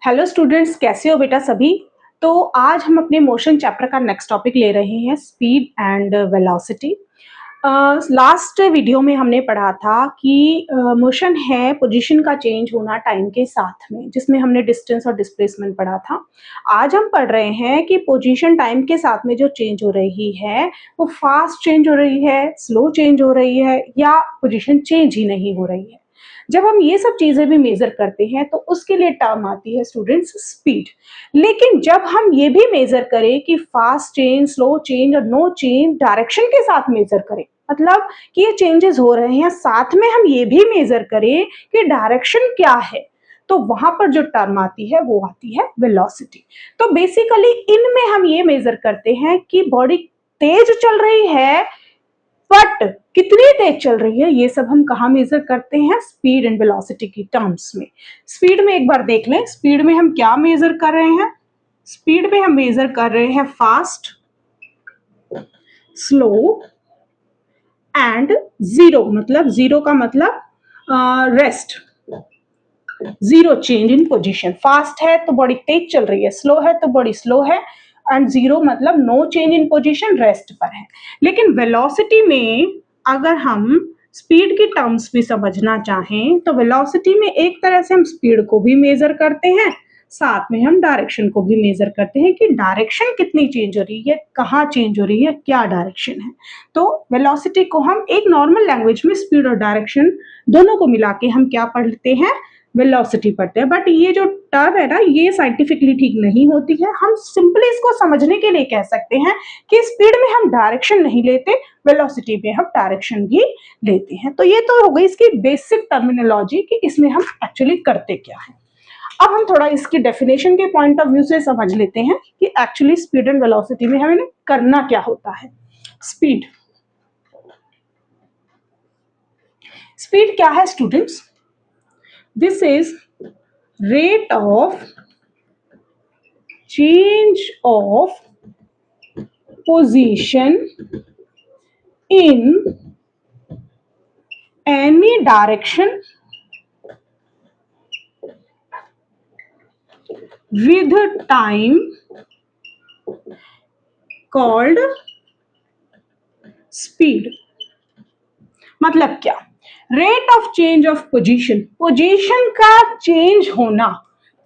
Hello students, कैसे हो बेटा सभी। तो आज हम अपने मोशन चैप्टर का नेक्स्ट टॉपिक ले रहे हैं, speed and velocity. Last video में हमने पढ़ा था कि मोशन है पोजीशन का चेंज होना टाइम के साथ में, जिसमें हमने डिस्टेंस और डिस्प्लेसमेंट पढ़ा था। आज हम पढ़ रहे हैं कि पोजीशन टाइम के साथ में जो चेंज हो रही है वो फास्ट चेंज हो रही है, स्लो चेंज हो रही है, या पोजीशन चेंज ही नहीं हो रही है। जब हम ये सब चीजें भी मेजर करते हैं तो उसके लिए टर्म आती है स्टूडेंट्स स्पीड। लेकिन जब हम ये भी मेजर करें कि फास्ट चेंज, स्लो चेंज और नो चेंज डायरेक्शन के साथ मेजर करें, मतलब कि ये चेंजेस हो रहे हैं, साथ में हम ये भी मेजर करें कि डायरेक्शन क्या है, तो वहां पर जो टर्म आती है वो आती है वेलोसिटी। तो बेसिकली इनमें हम ये मेजर करते हैं कि बॉडी तेज चल रही है, बट कितनी तेज चल रही है, ये सब हम कहाँ मेजर करते हैं, स्पीड एंड वेलोसिटी की टर्म्स में। स्पीड में एक बार देख लें, स्पीड में हम क्या मेजर कर रहे हैं। स्पीड में हम मेजर कर रहे हैं फास्ट, स्लो एंड जीरो। मतलब जीरो का मतलब rest, zero change in position. Fast है तो बॉडी तेज चल रही है, स्लो है तो बॉडी स्लो है, एंड जीरो मतलब no change in position, rest पर है। लेकिन वेलोसिटी में अगर हम स्पीड की टर्म्स भी समझना चाहें तो वेलोसिटी में एक तरह से हम स्पीड को भी मेजर करते हैं, साथ में हम डायरेक्शन को भी मेजर करते हैं कि डायरेक्शन कितनी चेंज हो रही है, कहाँ चेंज हो रही है, क्या डायरेक्शन है। तो वेलोसिटी को हम एक नॉर्मल लैंग्वेज में स्पीड और डायरेक्शन दोनों को मिला के हम क्या पढ़ते हैं, वेलोसिटी पढ़ते हैं। बट ये जो टर्म है ना, ये साइंटिफिकली ठीक नहीं होती है। हम सिंपली इसको समझने के लिए कह सकते हैं कि स्पीड में हम डायरेक्शन नहीं लेते, वेलोसिटी में हम डायरेक्शन भी लेते हैं। तो ये तो हो गई इसकी बेसिक टर्मिनोलॉजी कि इसमें हम एक्चुअली करते क्या है। अब हम थोड़ा इसकी डेफिनेशन के पॉइंट ऑफ व्यू से समझ लेते हैं कि एक्चुअली स्पीड एंड वेलोसिटी में हमें करना क्या होता है। स्पीड, स्पीड क्या है students? This is rate of change of position in any direction with time called speed। मतलब क्या? Rate of change of position, position का चेंज होना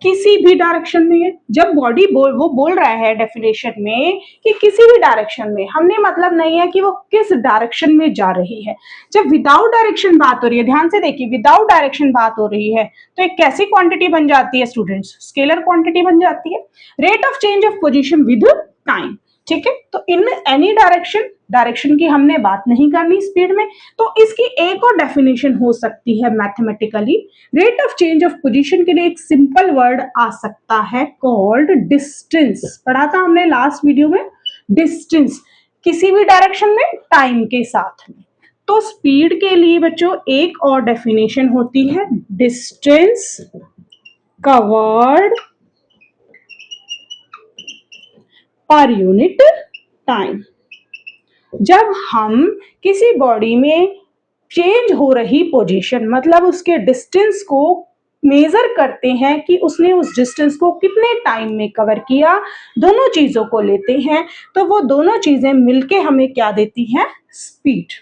किसी भी डायरेक्शन में है। जब बॉडी वो बोल रहा है डेफिनेशन में कि किसी भी डायरेक्शन में, हमने मतलब नहीं है कि वो किस डायरेक्शन में जा रही है। जब विदाउट डायरेक्शन बात हो रही है, ध्यान से देखिए, विदाउट डायरेक्शन बात हो रही है तो एक कैसी क्वांटिटी बन जाती है स्टूडेंट्स? स्केलर क्वांटिटी बन जाती है। Rate of change of position with time, ठीक है। तो इन एनी डायरेक्शन, डायरेक्शन की हमने बात नहीं करनी स्पीड में, तो इसकी एक और डेफिनेशन हो सकती है mathematically. Rate of change of position के लिए एक सिंपल वर्ड आ सकता है कॉल्ड डिस्टेंस। पढ़ा था हमने लास्ट वीडियो में, डिस्टेंस किसी भी डायरेक्शन में टाइम के साथ में। तो स्पीड के लिए बच्चों एक और डेफिनेशन होती है, डिस्टेंस कवर्ड पर यूनिट टाइम। जब हम किसी बॉडी में चेंज हो रही पोजीशन, मतलब उसके डिस्टेंस को मेजर करते हैं कि उसने उस डिस्टेंस को कितने टाइम में कवर किया, दोनों चीजों को लेते हैं, तो वो दोनों चीजें मिलके हमें क्या देती हैं? स्पीड,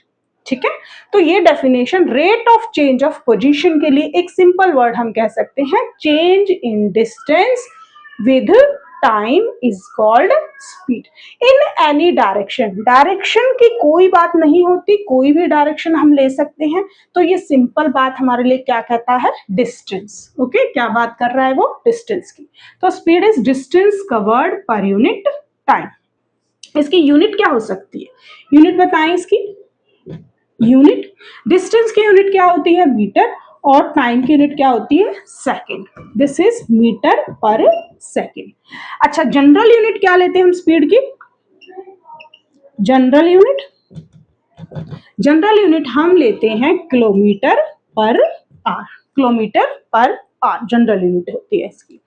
ठीक है। तो ये definition rate of change of position के लिए एक सिंपल वर्ड हम कह सकते हैं, change in distance with time is called speed in any direction. Direction की कोई बात नहीं होती, कोई भी डायरेक्शन हम ले सकते हैं। तो ये सिंपल बात हमारे लिए क्या कहता है? डिस्टेंस। ओके, क्या बात कर रहा है वो? डिस्टेंस की। तो स्पीड इज डिस्टेंस कवर्ड पर यूनिट टाइम। इसकी यूनिट क्या हो सकती है? यूनिट बताएं इसकी। यूनिट, डिस्टेंस की यूनिट क्या होती है? मीटर, और टाइम की यूनिट क्या होती है? Second. This is metre per second. अच्छा, जनरल यूनिट क्या लेते हैं हम स्पीड की? जनरल यूनिट, जनरल यूनिट हम लेते हैं kilometre per hour. Kilometre per hour general unit होती है इसकी।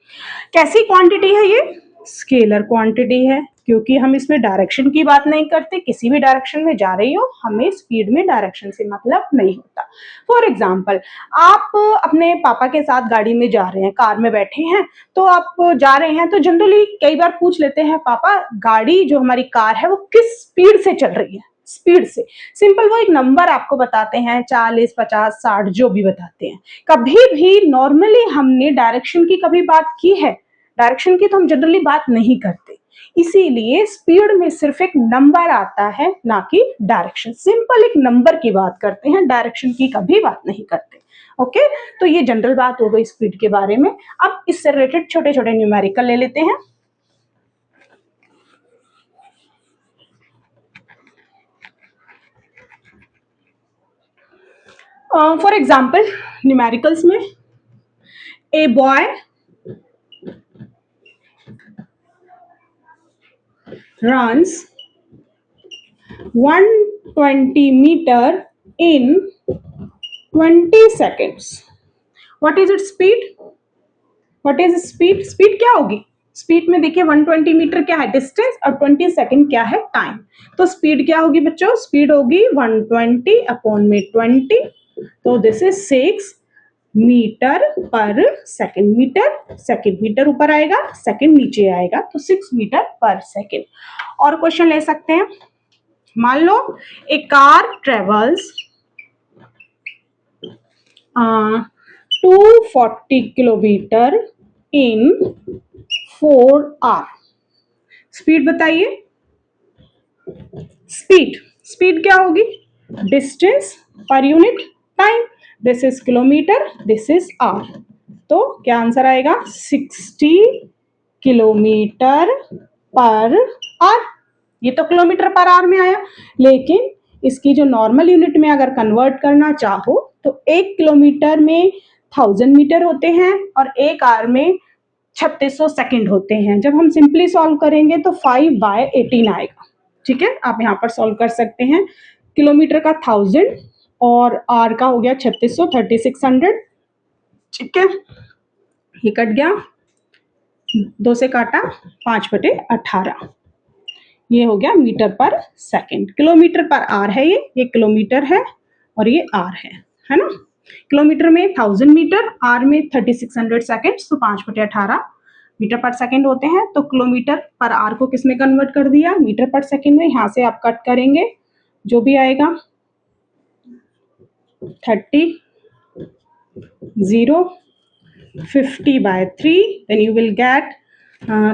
कैसी क्वांटिटी है ये? स्केलर क्वांटिटी है। क्योंकि हम इसमें डायरेक्शन की बात नहीं करते, किसी भी डायरेक्शन में जा रही हो हमें स्पीड में डायरेक्शन से मतलब नहीं होता। फॉर एग्जाम्पल, आप अपने पापा के साथ गाड़ी में जा रहे हैं, कार में बैठे हैं, तो आप जा रहे हैं तो जनरली कई बार पूछ लेते हैं, पापा गाड़ी जो हमारी कार है वो किस स्पीड से चल रही है? स्पीड से सिंपल वो एक नंबर आपको बताते हैं, 40, 50, 60 जो भी बताते हैं। कभी भी नॉर्मली हमने डायरेक्शन की कभी बात की है? डायरेक्शन की तो हम जनरली बात नहीं करते, इसीलिए स्पीड में सिर्फ एक नंबर आता है, ना कि डायरेक्शन। सिंपल एक नंबर की बात करते हैं, डायरेक्शन की कभी बात नहीं करते। ओके, तो ये जनरल बात हो गई स्पीड के बारे में। अब इससे रिलेटेड छोटे छोटे न्यूमेरिकल ले लेते हैं। फॉर एग्जाम्पल न्यूमेरिकल्स में a boy runs 120 meter in 20 seconds. What is its speed? What is speed? Speed क्या होगी? स्पीड में देखिए 120 मीटर क्या है डिस्टेंस और 20 सेकंड क्या है टाइम। तो स्पीड क्या होगी बच्चों? स्पीड होगी 120 अपॉन में 20, तो दिस इज 6 मीटर पर सेकंड। मीटर सेकंड, मीटर ऊपर आएगा, सेकंड नीचे आएगा, तो 6 मीटर पर सेकंड। और क्वेश्चन ले सकते हैं, मान लो a car travels 240 kilometre in 4 hour. Speed बताइए। स्पीड क्या होगी? Distance per unit time. This is kilometre, this is hour, तो क्या आंसर आएगा? 60 किलोमीटर पर आवर। ये तो किलोमीटर पर आवर में आया, लेकिन इसकी जो नॉर्मल यूनिट में अगर कन्वर्ट करना चाहो तो 1 किलोमीटर में 1000 मीटर होते हैं और 1 आवर में 3600 सेकंड होते हैं। जब हम सिंपली सॉल्व करेंगे तो 5/18 आएगा। ठीक है, आप यहाँ पर सॉल्व कर सकते हैं। किलोमीटर का 1000 और आर का हो गया 3600, 3600। ठीक है, ये कट गया, 2 से काटा, 5/18, ये हो गया मीटर पर सेकंड। किलोमीटर पर आर है, ये किलोमीटर है और ये आर है ना। किलोमीटर में 1000 मीटर, आर में 3600 सेकंड, तो 5/18 मीटर पर सेकंड होते हैं। तो किलोमीटर पर आर को किस में कन्वर्ट कर दिया? मीटर पर सेकंड में। यहाँ से आप कट करेंगे, जो भी आएगा 30, 0, 50/3, then you will get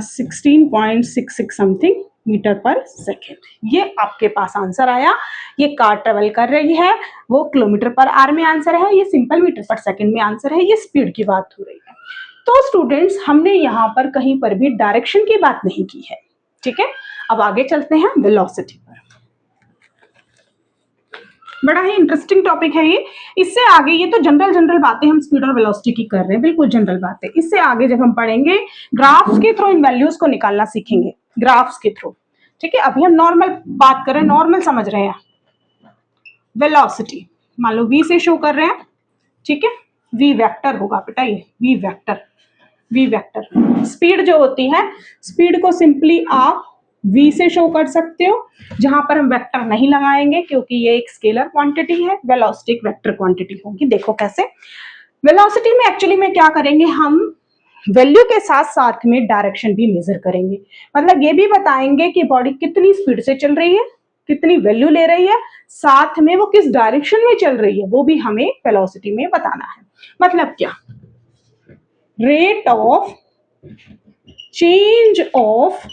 16.66 something metre per second. ये आपके पास आंसर आया। ये कार ट्रेवल कर रही है, वो किलोमीटर पर आवर में आंसर है, ये सिंपल मीटर पर सेकेंड में आंसर है, ये स्पीड की बात हो रही है। तो स्टूडेंट्स, हमने यहाँ पर कहीं पर भी डायरेक्शन की बात नहीं की है। ठीक है, अब आगे चलते हैं वेलोसिटी पर। बड़ा ही इंटरेस्टिंग टॉपिक है ये। इससे आगे, ये तो जनरल बातें हम स्पीड और वेलोसिटी की कर रहे हैं, बिल्कुल जनरल बातें। इससे आगे जब हम पढ़ेंगे ग्राफ्स के थ्रू इन वैल्यूज को निकालना सीखेंगे, ग्राफ्स के थ्रू। ठीक है, अभी हम नॉर्मल बात कर रहे हैं, नॉर्मल समझ रहे हैं। वेलोसिटी मान लो v से शो कर रहे हैं, ठीक है, v वेक्टर होगा बेटा, ये v वेक्टर। स्पीड जो होती है, स्पीड को सिंपली आप v से शो कर सकते हो, जहां पर हम वेक्टर नहीं लगाएंगे क्योंकि ये एक स्केलर क्वांटिटी है। वेलोसिटी वेक्टर क्वांटिटी होगी। देखो कैसे, वेलोसिटी में एक्चुअली में क्या करेंगे, हम वैल्यू के साथ साथ में डायरेक्शन भी मेजर करेंगे। मतलब ये भी बताएंगे कि बॉडी कितनी स्पीड से चल रही है, कितनी वैल्यू ले रही है, साथ में वो किस डायरेक्शन में चल रही है, वो भी हमें वेलोसिटी में बताना है। मतलब क्या, rate of change of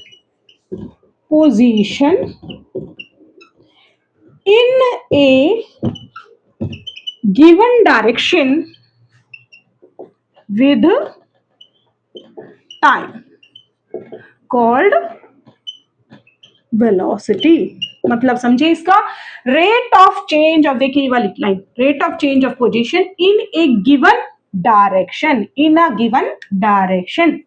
position in a given direction with time called velocity। मतलब समझे इसका, रेट ऑफ चेंज ऑफ, देखिए वाली line, rate of change of position in A given direction, in a given direction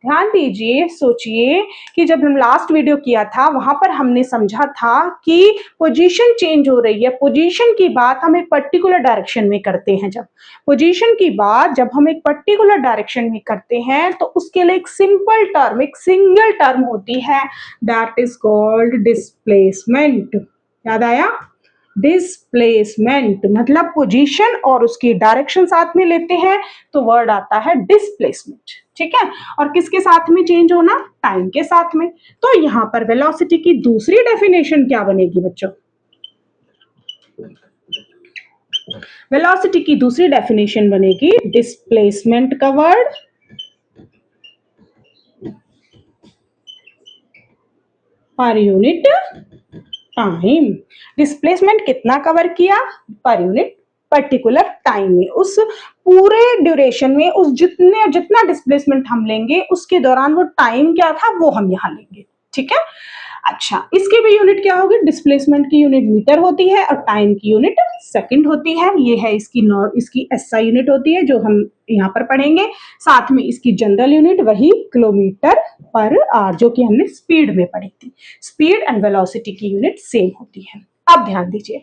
ध्यान दीजिए, सोचिए कि जब हम लास्ट वीडियो किया था वहां पर हमने समझा था कि पोजीशन चेंज हो रही है। पोजीशन की बात हम एक पर्टिकुलर डायरेक्शन में करते हैं। जब पोजीशन की बात जब हम एक पर्टिकुलर डायरेक्शन में करते हैं तो उसके लिए एक सिंपल टर्म, एक सिंगल टर्म होती है, दैट इज कॉल्ड डिस्प्लेसमेंट। याद आया? डिस्प्लेसमेंट मतलब पोजीशन और उसकी डायरेक्शन साथ में लेते हैं तो वर्ड आता है डिस्प्लेसमेंट। ठीक है, और किसके साथ में चेंज होना? टाइम के साथ में। तो यहां पर वेलोसिटी की दूसरी डेफिनेशन क्या बनेगी बच्चों? वेलोसिटी की दूसरी डेफिनेशन बनेगी डिस्प्लेसमेंट का वर्ड पर यूनिट टाइम। डिस्प्लेसमेंट कितना कवर किया? पर यूनिट पर्टिकुलर टाइम में, उस पूरे ड्यूरेशन में, उस जितना डिस्प्लेसमेंट हम लेंगे उसके दौरान वो टाइम क्या था वो हम यहां लेंगे। ठीक है, अच्छा, इसकी भी यूनिट क्या होगी? डिस्प्लेसमेंट की यूनिट मीटर होती है और टाइम की यूनिट सेकंड होती है। ये है इसकी एसआई यूनिट होती है जो हम यहाँ पर पढ़ेंगे। साथ में इसकी जनरल यूनिट वही किलोमीटर पर आवर जो कि हमने स्पीड में पढ़ी थी। स्पीड एंड वेलोसिटी की यूनिट सेम होती है। अब ध्यान दीजिए,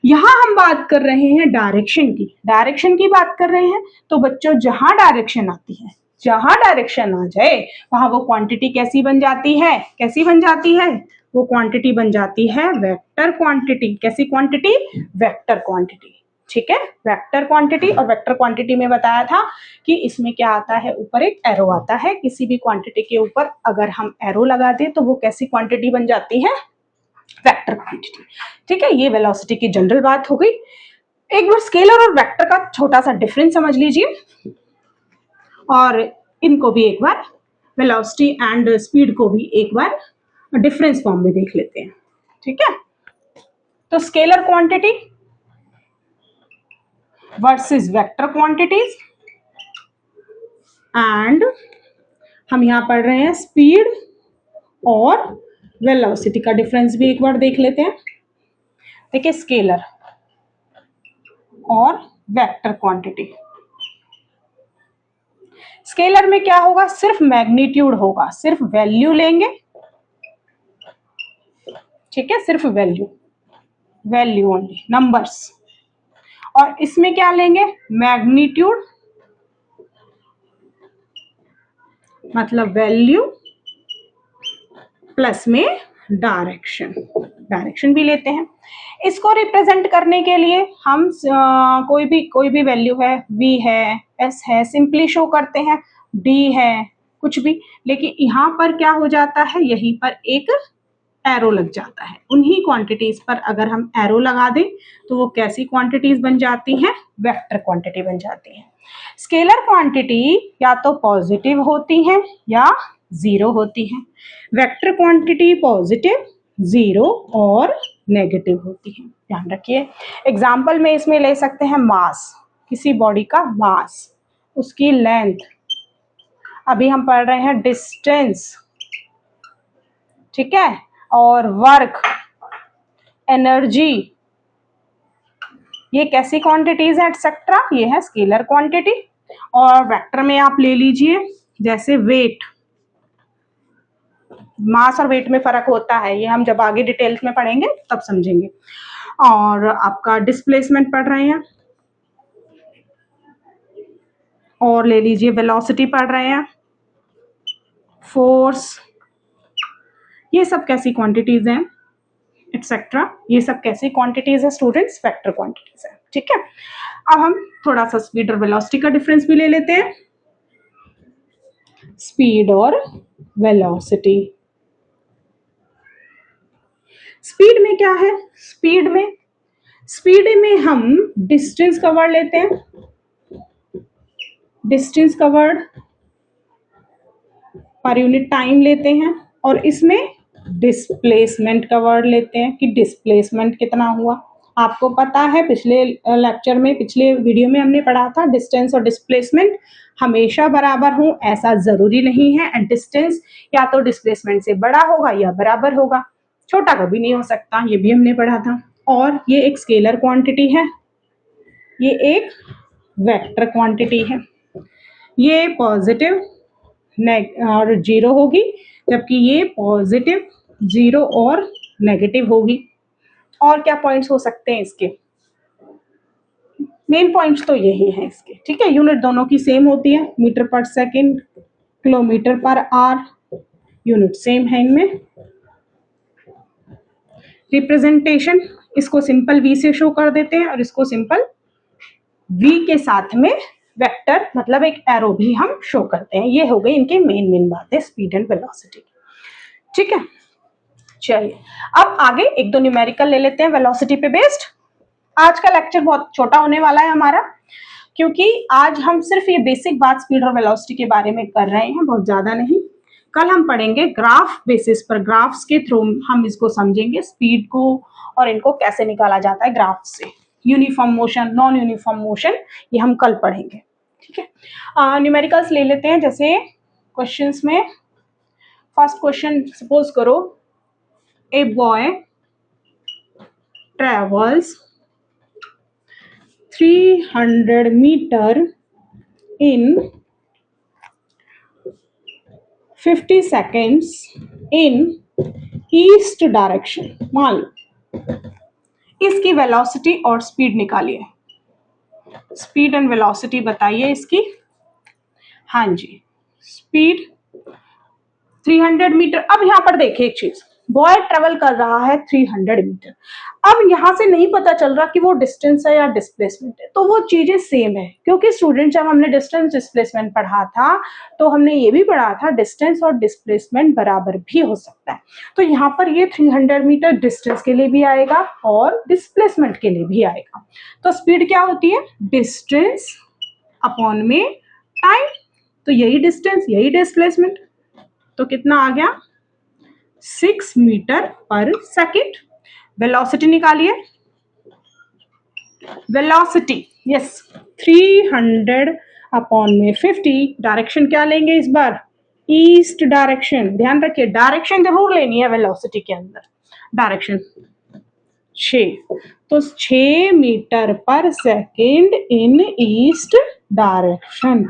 यहां हम बात कर रहे हैं डायरेक्शन की। डायरेक्शन की बात कर रहे हैं तो बच्चों जहां डायरेक्शन आती है, जहां डायरेक्शन आ जाए वहां वो क्वांटिटी कैसी बन जाती है? कैसी बन जाती है? वो क्वांटिटी बन जाती है वेक्टर क्वांटिटी। कैसी क्वांटिटी? Vector quantity. ठीक है, वेक्टर क्वांटिटी। और वेक्टर क्वांटिटी में बताया था कि इसमें क्या आता है? ऊपर एक एरो आता है। किसी भी क्वांटिटी के ऊपर अगर हम एरो लगा दें तो वो कैसी क्वांटिटी बन जाती है? Vector quantity. ठीक है, ये वेलोसिटी की जनरल बात हो गई। एक बार स्केलर और वेक्टर का छोटा सा डिफरेंस समझ लीजिए और इनको भी एक बार वेलोसिटी एंड स्पीड को भी एक बार डिफरेंस फॉर्म में देख लेते हैं। ठीक है, तो scalar quantity versus vector quantities and हम यहां पढ़ रहे हैं स्पीड और वेलोसिटी का डिफरेंस भी एक बार देख लेते हैं। देखिए, स्केलर और वेक्टर क्वांटिटी। स्केलर में क्या होगा? सिर्फ मैग्नीट्यूड होगा, सिर्फ वैल्यू लेंगे। ठीक है, सिर्फ वैल्यू, वैल्यू ओनली, नंबर्स। और इसमें क्या लेंगे? मैग्नीट्यूड मतलब वैल्यू प्लस में डायरेक्शन, डायरेक्शन भी लेते हैं। इसको रिप्रेजेंट करने के लिए हम कोई भी वैल्यू है, v है, s है, सिंपली शो करते हैं, d है, कुछ भी। लेकिन यहाँ पर क्या हो जाता है? यहीं पर एक एरो लग जाता है। उन्हीं क्वांटिटीज पर अगर हम एरो लगा दें तो वो कैसी क्वांटिटीज बन जाती हैं? वेक्टर क्वांटिटी बन जाती है। स्केलर क्वांटिटी या तो पॉजिटिव होती है या जीरो होती है। वेक्टर क्वांटिटी पॉजिटिव, जीरो और नेगेटिव होती है। ध्यान रखिए, एग्जाम्पल में इसमें ले सकते हैं मास, किसी बॉडी का मास, उसकी लेंथ। अभी हम पढ़ रहे हैं डिस्टेंस। ठीक है, और वर्क, एनर्जी, ये कैसी क्वांटिटीज है एक्सेट्रा, ये है स्केलर क्वांटिटी। और वेक्टर में आप ले लीजिए जैसे वेट, मास और वेट में फर्क होता है, ये हम जब आगे डिटेल्स में पढ़ेंगे तब समझेंगे। और आपका डिस्प्लेसमेंट पढ़ रहे हैं, और ले लीजिए वेलोसिटी पढ़ रहे हैं, फोर्स, ये सब कैसी क्वांटिटीज हैं एक्सेट्रा, ये सब कैसी क्वांटिटीज है स्टूडेंट्स? वेक्टर क्वांटिटीज है। ठीक है, अब हम थोड़ा सा स्पीड और वेलोसिटी का डिफरेंस भी ले लेते हैं। स्पीड और वेलोसिटी। स्पीड में क्या है? स्पीड में हम डिस्टेंस का वर्ड लेते हैं, डिस्टेंस का वर्ड पर यूनिट टाइम लेते हैं, और इसमें डिस्प्लेसमेंट का वर्ड लेते हैं कि डिस्प्लेसमेंट कितना हुआ। आपको पता है पिछले लेक्चर में, पिछले वीडियो में हमने पढ़ा था डिस्टेंस और डिस्प्लेसमेंट हमेशा बराबर हो ऐसा जरूरी नहीं है। एंड डिस्टेंस या तो डिस्प्लेसमेंट से बड़ा होगा या बराबर होगा, छोटा कभी नहीं हो सकता, ये भी हमने पढ़ा था। और ये एक स्केलर क्वांटिटी है, ये एक वेक्टर क्वांटिटी है। ये पॉजिटिव और 0 होगी, जबकि ये पॉजिटिव 0 और नेगेटिव होगी। और क्या पॉइंट्स हो सकते हैं इसके? मेन पॉइंट्स तो यही हैं इसके, ठीक है। यूनिट दोनों की सेम होती है, मीटर पर second, kilometre per hour, unit same है इनमें। रिप्रेजेंटेशन, इसको सिंपल वी से शो कर देते हैं और इसको सिंपल वी के साथ में वेक्टर मतलब एक एरो भी हम शो करते हैं। ये हो गई इनके मेन बातें स्पीड एंड वेलोसिटी, ठीक है। चलिए अब आगे एक दो न्यूमेरिकल ले लेते हैं वेलोसिटी पे बेस्ड। आज का लेक्चर बहुत छोटा होने वाला है हमारा, क्योंकि आज हम सिर्फ ये बेसिक बात स्पीड और वेलोसिटी के बारे में कर रहे हैं, बहुत ज्यादा नहीं। कल हम पढ़ेंगे ग्राफ बेसिस पर, ग्राफ्स के थ्रू हम इसको समझेंगे स्पीड को और इनको कैसे निकाला जाता है ग्राफ से। Uniform motion, non uniform motion, ये हम कल पढ़ेंगे, ठीक है। न्यूमेरिकल्स ले लेते हैं। जैसे क्वेश्चंस में फर्स्ट क्वेश्चन सपोज करो, a boy travels 300 meter in 50 seconds in east direction. मान लो इसकी वेलोसिटी और स्पीड निकालिए, स्पीड एंड वेलोसिटी बताइए इसकी। हाँ जी, स्पीड 300 मीटर। अब यहां पर देखिए एक चीज, बॉय ट्रेवल कर रहा है 300 मीटर। अब यहां से नहीं पता चल रहा कि वो डिस्टेंस है या डिस्प्लेसमेंट है, तो वो चीजें सेम है, क्योंकि स्टूडेंट जब हमने डिस्टेंस डिस्प्लेसमेंट पढ़ा था तो हमने ये भी पढ़ा था डिस्टेंस और डिस्प्लेसमेंट बराबर भी हो सकता है। तो यहाँ पर ये 300 मीटर डिस्टेंस के लिए भी आएगा और डिस्प्लेसमेंट के लिए भी आएगा। तो स्पीड क्या होती है? डिस्टेंस अपॉन में टाइम। तो यही डिस्टेंस यही डिस्प्लेसमेंट, तो कितना आ गया? 6 मीटर पर सेकेंड। वेलोसिटी निकालिए, वेलोसिटी यस 300 अपॉन में 50। डायरेक्शन क्या लेंगे इस बार? East direction. ध्यान रखिए डायरेक्शन जरूर लेनी है वेलोसिटी के अंदर। डायरेक्शन 6, तो 6 metre per second in east direction.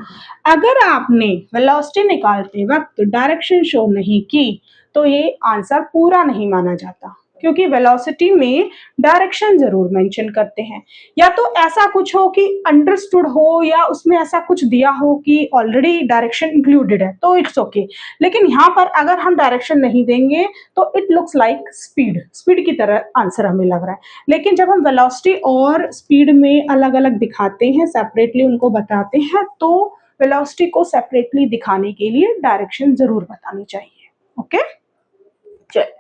अगर आपने वेलोसिटी निकालते वक्त डायरेक्शन शो नहीं की तो ये आंसर पूरा नहीं माना जाता, क्योंकि वेलोसिटी में डायरेक्शन जरूर मेंशन करते हैं। या तो ऐसा कुछ हो कि अंडरस्टूड हो, या उसमें ऐसा कुछ दिया हो कि ऑलरेडी डायरेक्शन इंक्लूडेड है, तो इट्स ओके। लेकिन यहाँ पर अगर हम डायरेक्शन नहीं देंगे तो इट लुक्स लाइक स्पीड की तरह आंसर हमें लग रहा है। लेकिन जब हम वेलोसिटी और स्पीड में अलग अलग दिखाते हैं, सेपरेटली उनको बताते हैं, तो वेलोसिटी को सेपरेटली दिखाने के लिए डायरेक्शन जरूर बतानी चाहिए। ओके, चलिए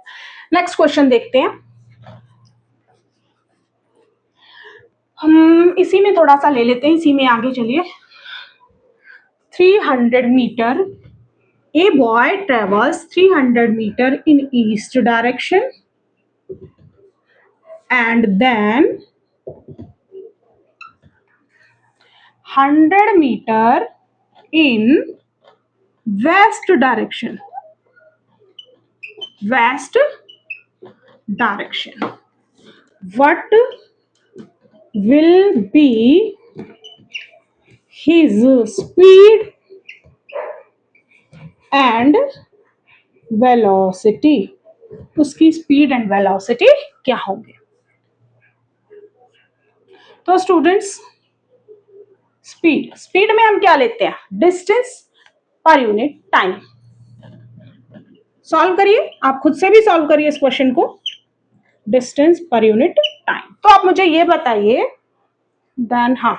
नेक्स्ट क्वेश्चन देखते हैं। हम इसी में थोड़ा सा ले लेते हैं, इसी में आगे चलिए। 300 metre, a boy travels 300 meter in east direction and then 100 meter in west direction. West direction. What will be his speed and velocity? उसकी स्पीड एंड वेलोसिटी क्या होंगे? तो स्टूडेंट्स स्पीड में हम क्या लेते हैं? Distance per unit time. Solve करिए, आप खुद से भी सॉल्व करिए इस क्वेश्चन को। Distance per unit time. तो आप मुझे ये बताइए देन, हाँ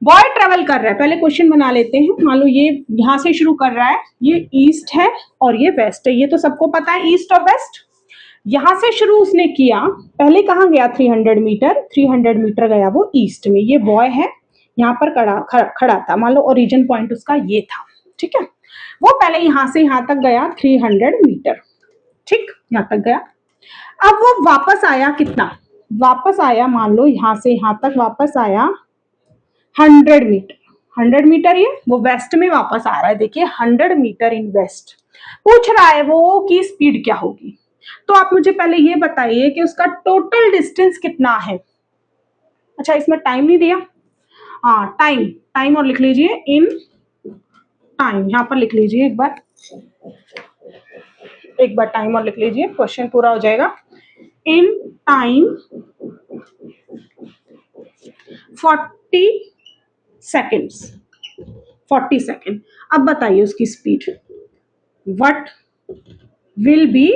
बॉय ट्रेवल कर रहा है, पहले क्वेश्चन बना लेते हैं। मान लो ये यहां से शुरू कर रहा है, ये ईस्ट है और ये वेस्ट है, ये तो सबको पता है ईस्ट और वेस्ट। यहां से शुरू उसने किया, पहले कहां गया? 300 मीटर, 300 मीटर गया वो ईस्ट में। ये बॉय है, यहाँ पर खड़ा था, मान लो ओरिजिन पॉइंट उसका ये था, ठीक है। वो पहले यहां से यहां तक गया 300 मीटर, ठीक, यहां तक गया। अब वो वापस आया कितना? वापस आया, मान लो यहां से यहां तक वापस आया 100 मीटर। 100 मीटर ये वो वेस्ट में वापस आ रहा है, देखिए 100 मीटर इन वेस्ट। पूछ रहा है वो कि स्पीड क्या होगी। तो आप मुझे पहले ये बताइए कि उसका टोटल डिस्टेंस कितना है। अच्छा, इसमें टाइम नहीं दिया, हाँ टाइम और लिख लीजिए इन टाइम, यहाँ पर लिख लीजिए एक बार टाइम और लिख लीजिए, क्वेश्चन पूरा हो जाएगा। In time 40 seconds, 40 second. अब बताइए उसकी speed, what will be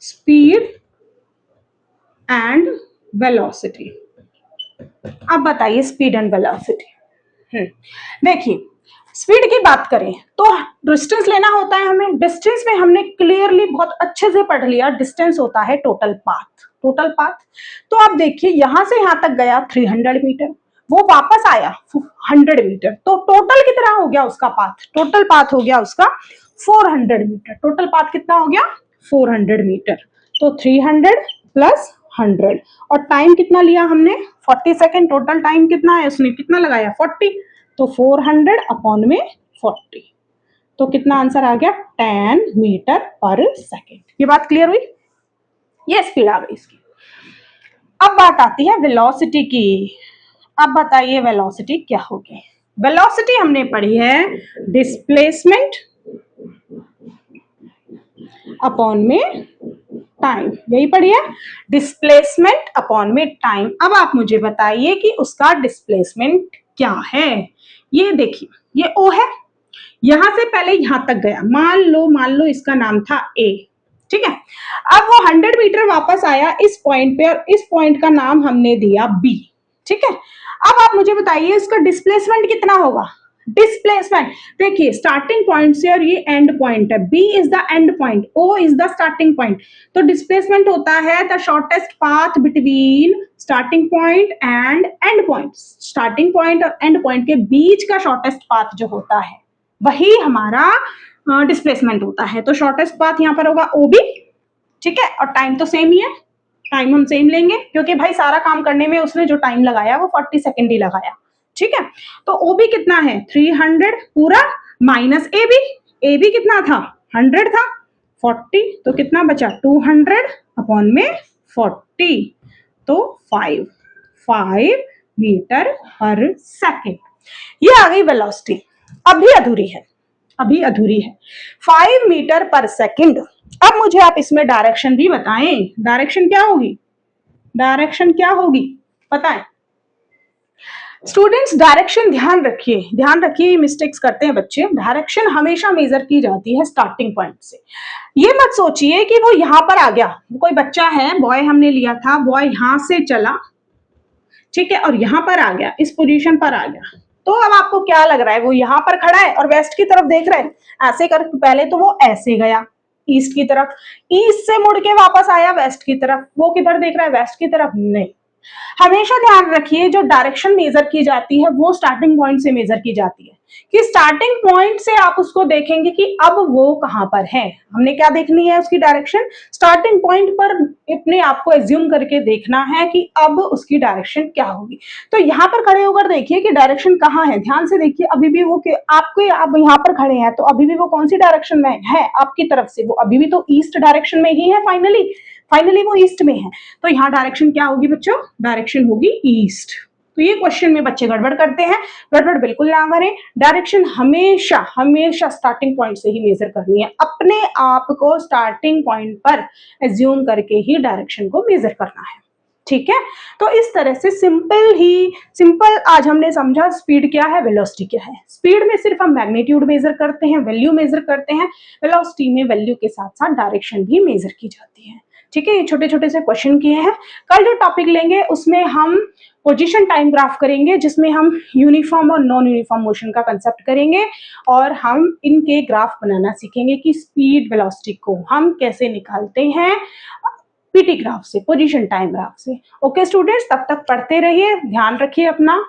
speed and velocity. अब बताइए स्पीड एंड वेलोसिटी। देखिए स्पीड की बात करें तो डिस्टेंस लेना होता है हमें। डिस्टेंस में हमने क्लियरली बहुत अच्छे से पढ़ लिया, डिस्टेंस होता है टोटल पाथ। टोटल पाथ तो आप देखिए यहां से यहां तक गया 300 मीटर, वो वापस आया 100 मीटर, तो टोटल कितना हो गया उसका पाथ? टोटल पाथ हो गया उसका 400 मीटर। टोटल पाथ कितना हो गया? 400 मीटर। तो 300 प्लस 100 और टाइम कितना लिया हमने? 40 सेकेंड। टोटल टाइम कितना है? उसने कितना लगाया? 40। तो 400 अपॉन में 40, तो कितना आंसर आ गया? 10 मीटर पर सेकेंड। ये बात क्लियर हुई? ये स्पीड आ गई इसकी। अब बात आती है वेलोसिटी की। अब बताइए वेलोसिटी क्या होगी? वेलोसिटी हमने पढ़ी है डिस्प्लेसमेंट अपॉन में टाइम, यही पढ़ी है, डिस्प्लेसमेंट अपॉन में टाइम। अब आप मुझे बताइए कि उसका डिस्प्लेसमेंट क्या है? ये देखिए ये O है, यहां से पहले यहां तक गया, मान लो इसका नाम था A, ठीक है। अब वो 100 मीटर वापस आया इस पॉइंट पे और इस पॉइंट का नाम हमने दिया B, ठीक है। अब आप मुझे बताइए इसका डिस्प्लेसमेंट कितना होगा? डिस्प्लेसमेंट देखिए स्टार्टिंग पॉइंट से और ये एंड पॉइंट है, B is the end point, O is the starting point. तो डिस्प्लेसमेंट होता है the shortest path between starting point and and point. Starting point और एंड पॉइंट के बीच का शॉर्टेस्ट पाथ जो होता है वही हमारा डिस्प्लेसमेंट होता है। तो शॉर्टेस्ट पाथ यहाँ पर होगा OB, ठीक है। और टाइम तो सेम ही है, टाइम हम सेम लेंगे क्योंकि भाई सारा काम करने में उसने जो टाइम लगाया वो 40 सेकेंड ही लगाया, ठीक है। तो OB कितना है? 300 पूरा माइनस AB कितना था? 100 था, 40, तो कितना बचा? 200 अपॉन में 40, तो 5 मीटर पर सेकेंड। ये आ गई वेलोसिटी। अभी अधूरी है 5 मीटर पर सेकेंड। अब मुझे आप इसमें डायरेक्शन भी बताएं, डायरेक्शन क्या होगी बताएं स्टूडेंट्स। डायरेक्शन ध्यान रखिए, मिस्टेक्स करते हैं बच्चे। डायरेक्शन हमेशा मेजर की जाती है स्टार्टिंग पॉइंट से। ये मत सोचिए कि वो यहां पर आ गया, कोई बच्चा है, बॉय हमने लिया था, बॉय यहां से चला, ठीक है, और यहां पर आ गया, इस पोजीशन पर आ गया। तो अब आपको क्या लग रहा है? वो यहां पर खड़ा है और वेस्ट की तरफ देख रहा है, ऐसे कर, पहले तो वो ऐसे गया ईस्ट की तरफ, ईस्ट से मुड़ के वापस आया वेस्ट की तरफ, वो किधर देख रहा है? वेस्ट की तरफ। नहीं, हमेशा ध्यान रखिए जो डायरेक्शन मेजर की जाती है वो स्टार्टिंग पॉइंट से मेजर की जाती है, कि स्टार्टिंग पॉइंट से आप उसको देखेंगे कि अब वो कहां पर है। हमने क्या देखनी है? उसकी डायरेक्शन स्टार्टिंग पॉइंट पर अपने आप को एज्यूम करके देखना है कि अब उसकी डायरेक्शन क्या होगी। तो यहाँ पर खड़े होकर देखिए कि डायरेक्शन कहाँ है, ध्यान से देखिए। अभी भी वो आप यहाँ पर खड़े हैं तो अभी भी वो कौन सी डायरेक्शन में है? आपकी तरफ से वो अभी भी तो ईस्ट डायरेक्शन में ही है। फाइनली वो ईस्ट में है, तो यहाँ डायरेक्शन क्या होगी बच्चों? डायरेक्शन होगी ईस्ट। तो ये क्वेश्चन में बच्चे गड़बड़ करते हैं, गड़बड़ बिल्कुल ना करें। डायरेक्शन हमेशा स्टार्टिंग पॉइंट से ही मेजर करनी है, अपने आप को स्टार्टिंग पॉइंट पर एज्यूम करके ही डायरेक्शन को मेजर करना है, ठीक है। तो इस तरह से सिंपल आज हमने समझा स्पीड क्या है, वेलोसिटी क्या है। स्पीड में सिर्फ हम मैग्नीट्यूड मेजर करते हैं, वैल्यू मेजर करते हैं। वेलोसिटी में वैल्यू के साथ साथ डायरेक्शन भी मेजर की जाती है, ठीक है। ये छोटे छोटे से क्वेश्चन किए हैं। कल जो टॉपिक लेंगे उसमें हम पोजीशन टाइम ग्राफ करेंगे, जिसमें हम यूनिफॉर्म और नॉन यूनिफॉर्म मोशन का कंसेप्ट करेंगे और हम इनके ग्राफ बनाना सीखेंगे कि स्पीड वेलोसिटी को हम कैसे निकालते हैं पीटी ग्राफ से, पोजीशन टाइम ग्राफ से। ओके स्टूडेंट्स, तब तक पढ़ते रहिए, ध्यान रखिए अपना।